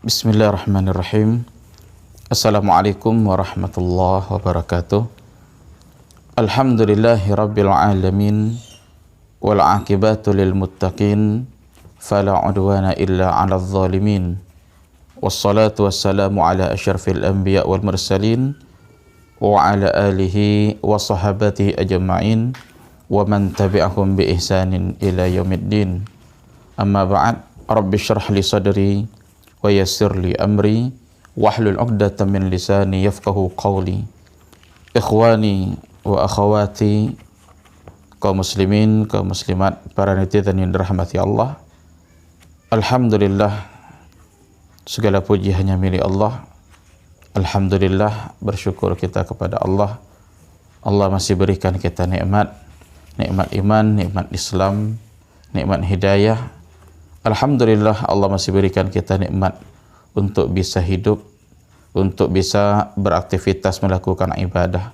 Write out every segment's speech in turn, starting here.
Bismillahirrahmanirrahim. Assalamualaikum warahmatullahi wabarakatuh. Alhamdulillahi rabbil alamin wal aqibatu lil muttaqin fala udwana illa 'alal zalimin. Wassalatu wassalamu ala asyrafil anbiya wal mursalin wa ala alihi wa sahabatihi ajma'in wa man tabi'ahum bi ihsanin ila yaumiddin. Amma ba'd. Rabbi syrah li sadri wa yassir li amri wahlul 'uqdatam min lisani yafqahu qawli. Ikhwani wa akhawati, kaum muslimin, kaum muslimat, para netizen yang dirahmati Allah. Alhamdulillah, segala puji hanya milik Allah. Alhamdulillah, bersyukur kita kepada Allah. Allah masih berikan kita nikmat iman, nikmat Islam, nikmat hidayah. Alhamdulillah, Allah masih berikan kita nikmat untuk bisa hidup, untuk bisa beraktivitas melakukan ibadah.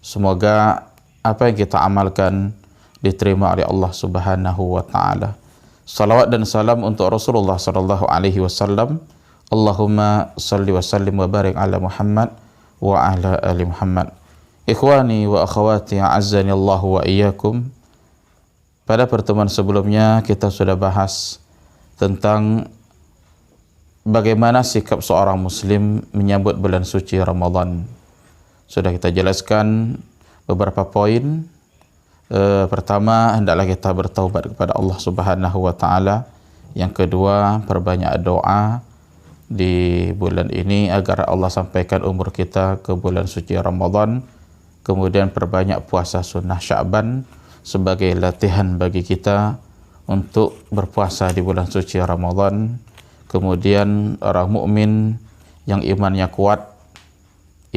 Semoga apa yang kita amalkan diterima oleh Allah Subhanahu wa taala. Salawat dan salam untuk Rasulullah sallallahu alaihi wasallam. Allahumma salli wa sallim wa barik ala Muhammad wa ala ali Muhammad. Ikhwani wa akhawati, a'azzani Allah wa iyyakum. Pada pertemuan sebelumnya kita sudah bahas tentang bagaimana sikap seorang muslim menyambut bulan suci Ramadan. Sudah kita jelaskan beberapa poin. Pertama, hendaklah kita bertaubat kepada Allah Subhanahu wa taala. Yang kedua, perbanyak doa di bulan ini agar Allah sampaikan umur kita ke bulan suci Ramadan. Kemudian perbanyak puasa sunnah Sya'ban sebagai latihan bagi kita untuk berpuasa di bulan suci Ramadan. Kemudian orang mukmin yang imannya kuat,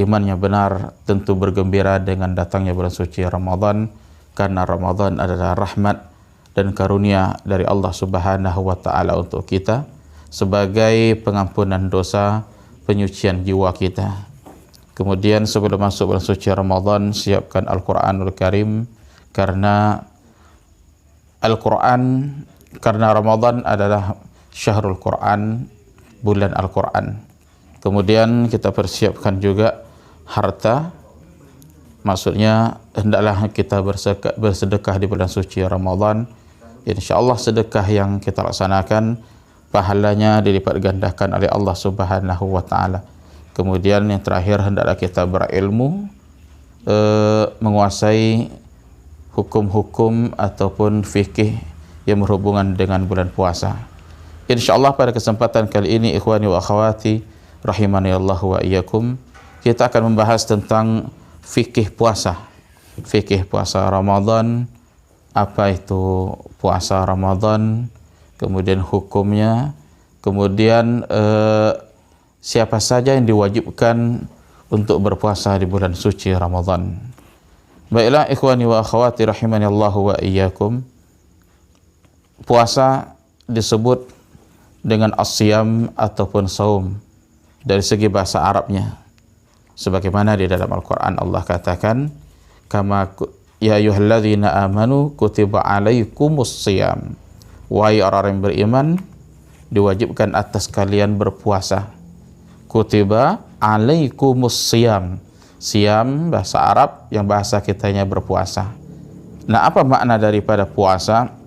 imannya benar, tentu bergembira dengan datangnya bulan suci Ramadan, karena Ramadan adalah rahmat dan karunia dari Allah Subhanahu wa taala untuk kita sebagai pengampunan dosa, penyucian jiwa kita. Kemudian sebelum masuk bulan suci Ramadan, siapkan Al-Qur'anul Karim, karena Ramadan adalah syahrul Quran, bulan Al-Quran. Kemudian kita persiapkan juga harta, maksudnya hendaklah kita bersedekah di bulan suci Ramadan. InsyaAllah sedekah yang kita laksanakan pahalanya dilipat gandakan oleh Allah Subhanahu wa taala. Kemudian yang terakhir, hendaklah kita berilmu, menguasai hukum-hukum ataupun fikih yang berhubungan dengan bulan puasa. InsyaAllah pada kesempatan kali ini, ikhwani wa akhawati rahimani Allah wa iyyakum, kita akan membahas tentang fikih puasa. Fikih puasa Ramadan, apa itu puasa Ramadan, kemudian hukumnya, kemudian siapa saja yang diwajibkan untuk berpuasa di bulan suci Ramadan. Baiklah ikhwani wa akhawati rahimani Allah wa iyyakum, puasa disebut dengan as-siyam ataupun saum dari segi bahasa Arabnya. Sebagaimana di dalam Al-Quran Allah katakan, kama ya ayyuhalladzina amanu kutiba alaikumus siyam. Wahai orang yang beriman, diwajibkan atas kalian berpuasa. Kutiba alaikumus siyam. Siyam bahasa Arab yang bahasa kitanya berpuasa. Nah, apa makna daripada puasa?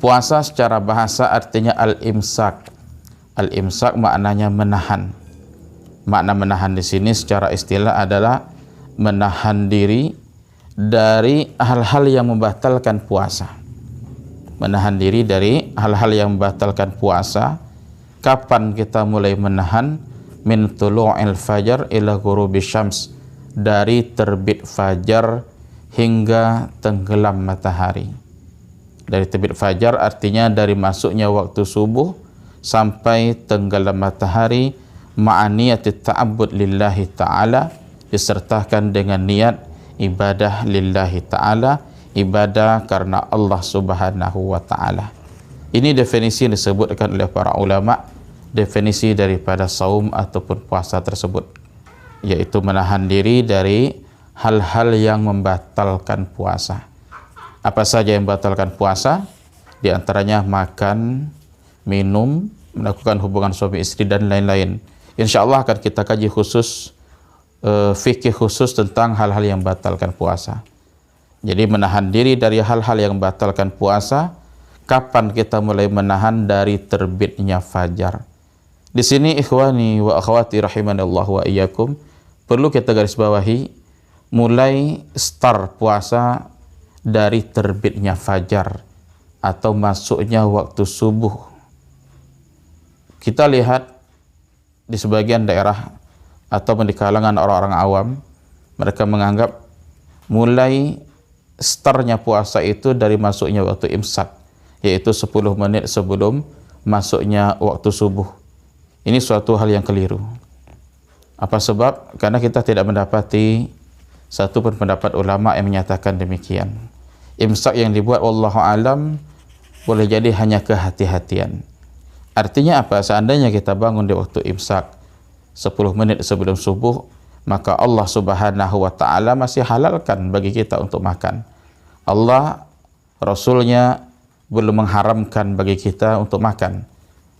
Puasa secara bahasa artinya al-imsak. Al-imsak maknanya menahan. Makna menahan di sini secara istilah adalah menahan diri dari hal-hal yang membatalkan puasa. Menahan diri dari hal-hal yang membatalkan puasa. Kapan kita mulai menahan? Min tulu'il fajar ila ghurubis syams, dari terbit fajar hingga tenggelam matahari. Dari terbit fajar artinya dari masuknya waktu subuh sampai tenggelam matahari, ma'aniyatit ta'abbud lillahi ta'ala, disertakan dengan niat ibadah lillahi ta'ala, ibadah karena Allah Subhanahu wa ta'ala. Ini definisi yang disebutkan oleh para ulama, definisi daripada saum ataupun puasa tersebut, yaitu menahan diri dari hal-hal yang membatalkan puasa. Apa saja yang membatalkan puasa? Di antaranya makan, minum, melakukan hubungan suami istri dan lain-lain. Insya Allah akan kita kaji khusus, fikih khusus tentang hal-hal yang batalkan puasa. Jadi menahan diri dari hal-hal yang batalkan puasa. Kapan kita mulai menahan? Dari terbitnya fajar. Di sini ikhwani wa akhwati rahimanallah wa iyyakum, perlu kita garis bawahi, mulai start puasa dari terbitnya fajar atau masuknya waktu subuh. Kita lihat di sebagian daerah atau di kalangan orang-orang awam, mereka menganggap mulai startnya puasa itu dari masuknya waktu imsak, yaitu 10 menit sebelum masuknya waktu subuh. Ini suatu hal yang keliru. Apa sebab? Karena kita tidak mendapati satu pun pendapat ulama yang menyatakan demikian. Imsak yang dibuat wallahu alam boleh jadi hanya kehati-hatian. Artinya apa? Seandainya kita bangun di waktu imsak 10 menit sebelum subuh, maka Allah Subhanahu wa ta'ala masih halalkan bagi kita untuk makan. Allah, Rasulnya belum mengharamkan bagi kita untuk makan.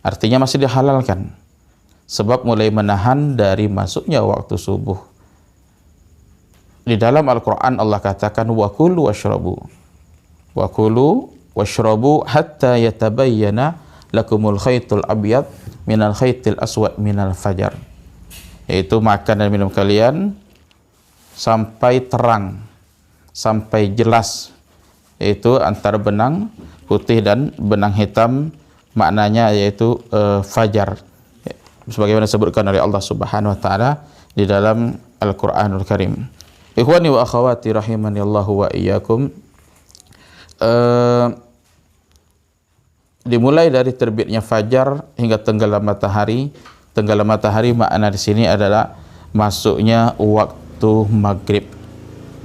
Artinya masih dihalalkan. Sebab mulai menahan dari masuknya waktu subuh. Di dalam Al-Quran Allah katakan, wa kulu washrabu. Wa kulu washrabu hatta yatabayyana lakumul khaytul abyad minal khaytil aswad minal fajar. Yaitu makan dan minum kalian sampai terang, sampai jelas, yaitu antara benang putih dan benang hitam, maknanya yaitu fajar, sebagaimana disebutkan oleh Allah Subhanahu wa taala di dalam Al-Qur'anul Karim. Ikhwani wa akhwati rahimanillahu wa iyyakum, dimulai dari terbitnya fajar hingga tenggelam matahari. Tenggelam matahari makna di sini adalah masuknya waktu maghrib.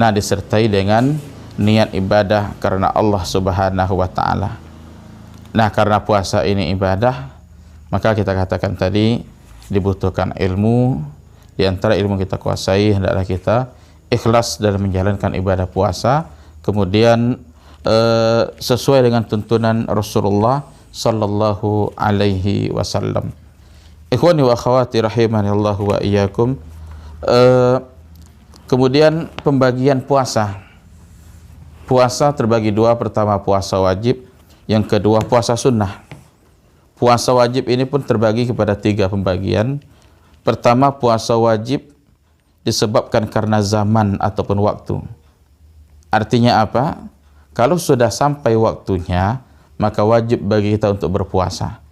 Nah, disertai dengan niat ibadah karena Allah Subhanahu wa taala. Nah, karena puasa ini ibadah, maka kita katakan tadi dibutuhkan ilmu. Di antara ilmu kita kuasai hendaklah kita ikhlas dalam menjalankan ibadah puasa, kemudian sesuai dengan tuntunan Rasulullah sallallahu alaihi wasallam. Ikhwani wa akhwati rahimanallahu wa iyyakum, kemudian pembagian puasa. Puasa terbagi dua, pertama puasa wajib, yang kedua puasa sunnah. Puasa wajib ini pun terbagi kepada 3 pembagian. Pertama, puasa wajib disebabkan karena zaman ataupun waktu. Artinya apa? Kalau sudah sampai waktunya, maka wajib bagi kita untuk berpuasa.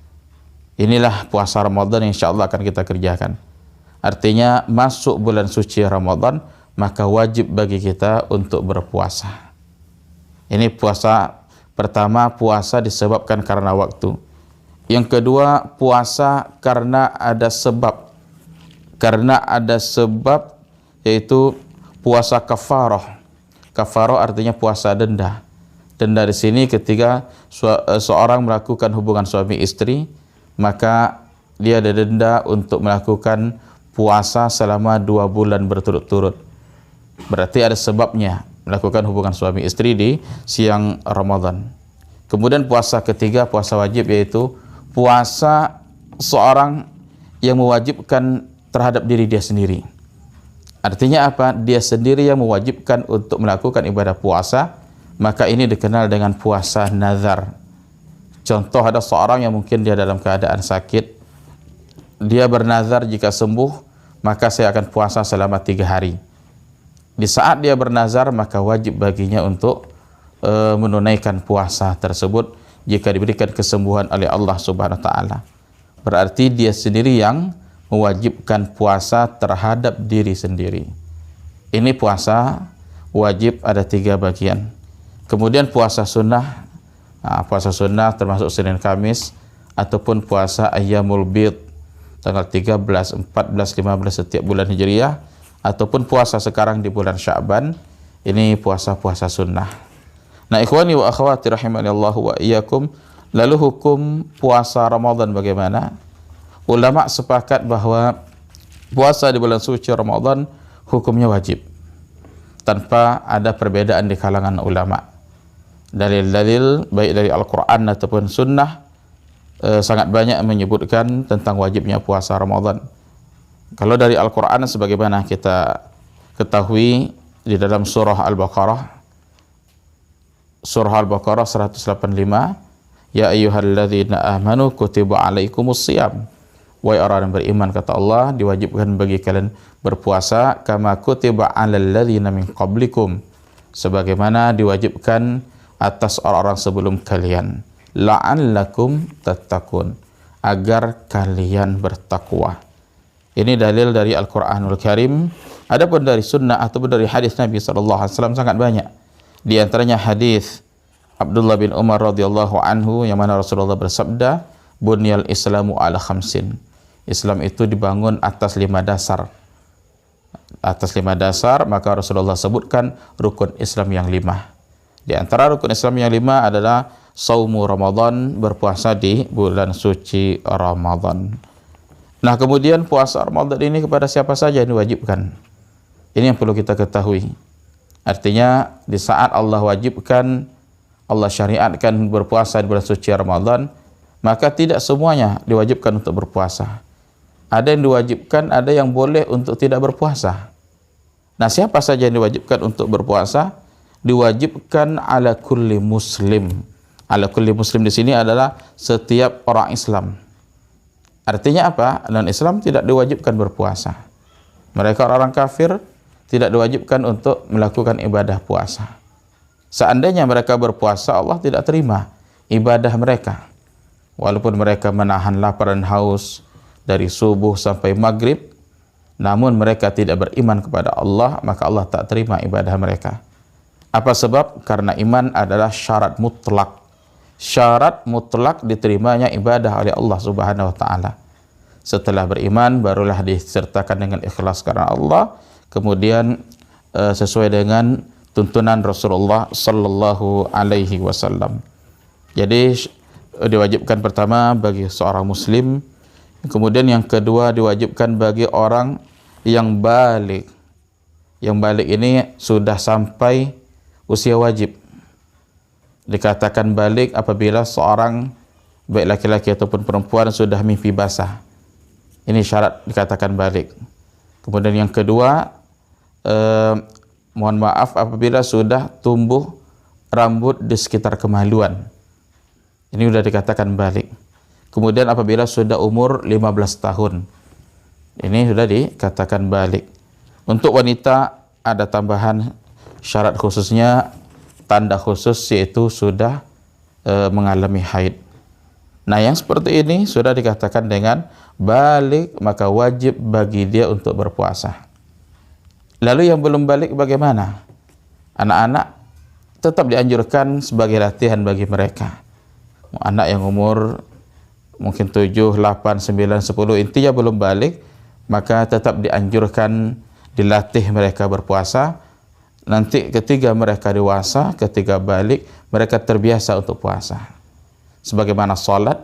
Inilah puasa Ramadan yang insya Allah akan kita kerjakan. Artinya masuk bulan suci Ramadan, maka wajib bagi kita untuk berpuasa. Ini puasa pertama, puasa disebabkan karena waktu. Yang kedua, puasa karena ada sebab. Karena ada sebab, yaitu puasa kafarah. Kafarah artinya puasa denda. Denda di sini ketika seorang melakukan hubungan suami istri, maka dia ada denda untuk melakukan puasa selama 2 bulan berturut-turut. Berarti ada sebabnya melakukan hubungan suami istri di siang Ramadan. Kemudian puasa ketiga, puasa wajib, yaitu puasa seorang yang mewajibkan terhadap diri dia sendiri. Artinya apa? Dia sendiri yang mewajibkan untuk melakukan ibadah puasa, maka ini dikenal dengan puasa nazar. Contoh, ada seorang yang mungkin dia dalam keadaan sakit, dia bernazar jika sembuh, maka saya akan puasa selama 3 hari. Di saat dia bernazar, maka wajib baginya untuk menunaikan puasa tersebut jika diberikan kesembuhan oleh Allah Subhanahu wa taala. Berarti dia sendiri yang mewajibkan puasa terhadap diri sendiri. Ini puasa wajib ada 3 bagian. Kemudian puasa sunnah. Nah, puasa sunnah termasuk Senin Kamis ataupun puasa Ayyamul Bid tanggal 13, 14, 15 setiap bulan Hijriah, ataupun puasa sekarang di bulan Sya'ban. Ini puasa-puasa sunnah. Nah, ikhwani wa akhwati rahimanallahu wa iyyakum, lalu hukum puasa Ramadan bagaimana? Ulama sepakat bahwa puasa di bulan suci Ramadan hukumnya wajib, tanpa ada perbedaan di kalangan ulama. Dalil-dalil baik dari Al-Quran ataupun sunnah sangat banyak menyebutkan tentang wajibnya puasa Ramadan. Kalau dari Al-Quran sebagaimana kita ketahui di dalam surah Al-Baqarah 185, ya ayyuhalladzina amanu kutiba alaikumus shiyam, wahai orang yang beriman, kata Allah, diwajibkan bagi kalian berpuasa, kama kutiba alal ladzina min qablikum, sebagaimana diwajibkan atas orang-orang sebelum kalian, la'allakum tattaqun, agar kalian bertakwa. Ini dalil dari Al-Quranul Karim. Adapun dari sunnah ataupun dari hadis Nabi SAW sangat banyak. Di antaranya hadis Abdullah bin Umar radhiyallahu anhu yang mana Rasulullah bersabda, "Bunyal Islamu ala khamsin." Islam itu dibangun atas 5 dasar. Atas 5 dasar, maka Rasulullah sebutkan rukun Islam yang 5. Di antara rukun Islam yang 5 adalah saumu Ramadan, berpuasa di bulan suci Ramadan. Nah, kemudian puasa Ramadan ini kepada siapa saja yang diwajibkan? Ini yang perlu kita ketahui. Artinya di saat Allah wajibkan, Allah syariatkan berpuasa di bulan suci Ramadan, maka tidak semuanya diwajibkan untuk berpuasa. Ada yang diwajibkan, ada yang boleh untuk tidak berpuasa. Nah, siapa saja yang diwajibkan untuk berpuasa? Diwajibkan ala kulli muslim. Ala kulli muslim di sini adalah setiap orang Islam. Artinya apa? Non-Islam tidak diwajibkan berpuasa. Mereka orang kafir tidak diwajibkan untuk melakukan ibadah puasa. Seandainya mereka berpuasa, Allah tidak terima ibadah mereka. Walaupun mereka menahan lapar dan haus dari subuh sampai maghrib, namun mereka tidak beriman kepada Allah, maka Allah tak terima ibadah mereka. Apa sebab? Karena iman adalah syarat mutlak. Syarat mutlak diterimanya ibadah oleh Allah Subhanahu wa taala. Setelah beriman barulah disertakan dengan ikhlas karena Allah, kemudian sesuai dengan tuntunan Rasulullah sallallahu alaihi wasallam. Jadi diwajibkan pertama bagi seorang muslim, kemudian yang kedua diwajibkan bagi orang yang balik. Yang balik ini sudah sampai usia wajib. Dikatakan balik apabila seorang baik laki-laki ataupun perempuan sudah mimpi basah. Ini syarat dikatakan balik. Kemudian yang kedua, mohon maaf apabila sudah tumbuh rambut di sekitar kemaluan. Ini sudah dikatakan balik. Kemudian apabila sudah umur 15 tahun. Ini sudah dikatakan balik. Untuk wanita ada tambahan syarat khususnya, tanda khusus, yaitu sudah mengalami haid. Nah, yang seperti ini sudah dikatakan dengan balik, maka wajib bagi dia untuk berpuasa. Lalu yang belum balik bagaimana? Anak-anak tetap dianjurkan sebagai latihan bagi mereka. Anak yang umur mungkin 7, 8, 9, 10 intinya belum balik, maka tetap dianjurkan dilatih mereka berpuasa. Nanti ketika mereka dewasa, ketika balik, mereka terbiasa untuk puasa. Sebagaimana salat,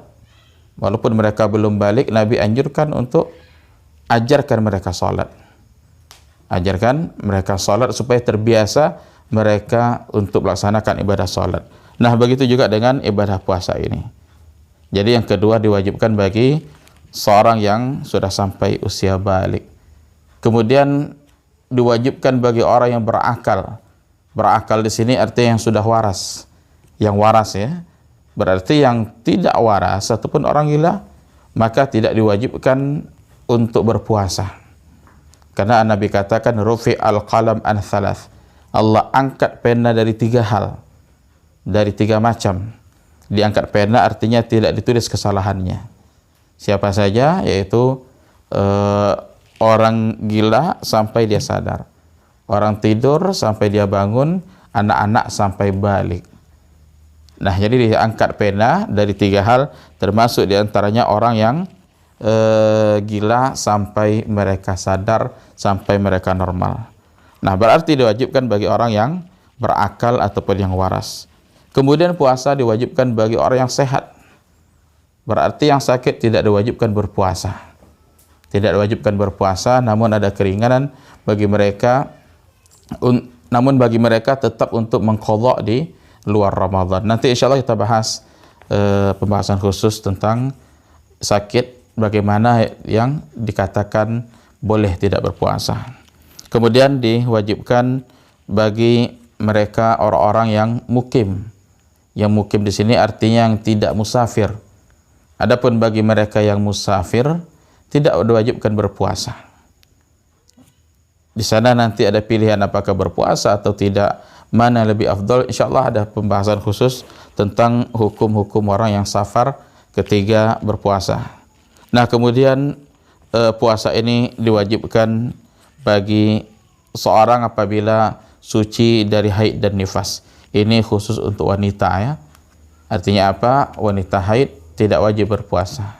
walaupun mereka belum balik, Nabi anjurkan untuk ajarkan mereka salat. Ajarkan mereka salat supaya terbiasa mereka untuk melaksanakan ibadah salat. Nah, begitu juga dengan ibadah puasa ini. Jadi yang kedua diwajibkan bagi seorang yang sudah sampai usia balik. Kemudian diwajibkan bagi orang yang berakal. Berakal di sini artinya yang sudah waras. Yang waras ya. Berarti yang tidak waras ataupun orang gila, maka tidak diwajibkan untuk berpuasa. Karena Nabi katakan rufi al-qalam an thalath. Allah angkat pena dari 3 hal. Dari 3 macam. Diangkat pena artinya tidak ditulis kesalahannya. Siapa saja? Yaitu orang gila sampai dia sadar, orang tidur sampai dia bangun, anak-anak sampai balik. Nah, jadi diangkat pena dari 3 hal, termasuk diantaranya orang yang gila sampai mereka sadar, sampai mereka normal. Nah, berarti diwajibkan bagi orang yang berakal ataupun yang waras. Kemudian puasa diwajibkan bagi orang yang sehat. Berarti yang sakit tidak diwajibkan berpuasa. Tidak diwajibkan berpuasa, namun ada keringanan bagi mereka. Namun bagi mereka tetap untuk mengqadha di luar Ramadan. Nanti insya Allah kita bahas pembahasan khusus tentang sakit, bagaimana yang dikatakan boleh tidak berpuasa. Kemudian diwajibkan bagi mereka orang-orang yang mukim. Yang mukim di sini artinya yang tidak musafir. Adapun bagi mereka yang musafir tidak diwajibkan berpuasa. Di sana nanti ada pilihan apakah berpuasa atau tidak, mana lebih afdal. Insyaallah ada pembahasan khusus tentang hukum-hukum orang yang safar ketika berpuasa. Nah, kemudian puasa ini diwajibkan bagi seorang apabila suci dari haid dan nifas. Ini khusus untuk wanita ya. Artinya apa? Wanita haid tidak wajib berpuasa.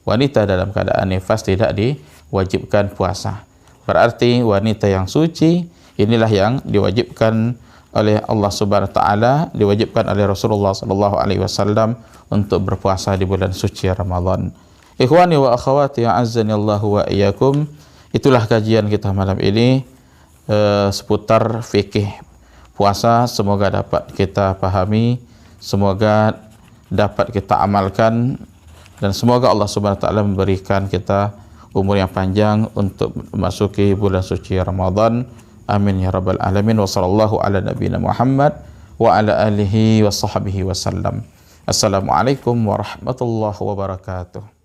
Wanita dalam keadaan nifas tidak diwajibkan puasa. Berarti wanita yang suci inilah yang diwajibkan oleh Allah Subhanahu wa taala, diwajibkan oleh Rasulullah sallallahu alaihi wasallam untuk berpuasa di bulan suci Ramadan. Ikhwani wa akhwati a'azzani Allah wa iyyakum. Itulah kajian kita malam ini seputar fikih puasa. Semoga dapat kita pahami, semoga dapat kita amalkan, dan semoga Allah Subhanahu wa taala memberikan kita umur yang panjang untuk memasuki bulan suci Ramadan. Amin ya rabbal alamin. Wa sallallahu ala nabiyina Muhammad wa ala alihi wa sahbihi wasallam. Assalamualaikum warahmatullahi wabarakatuh.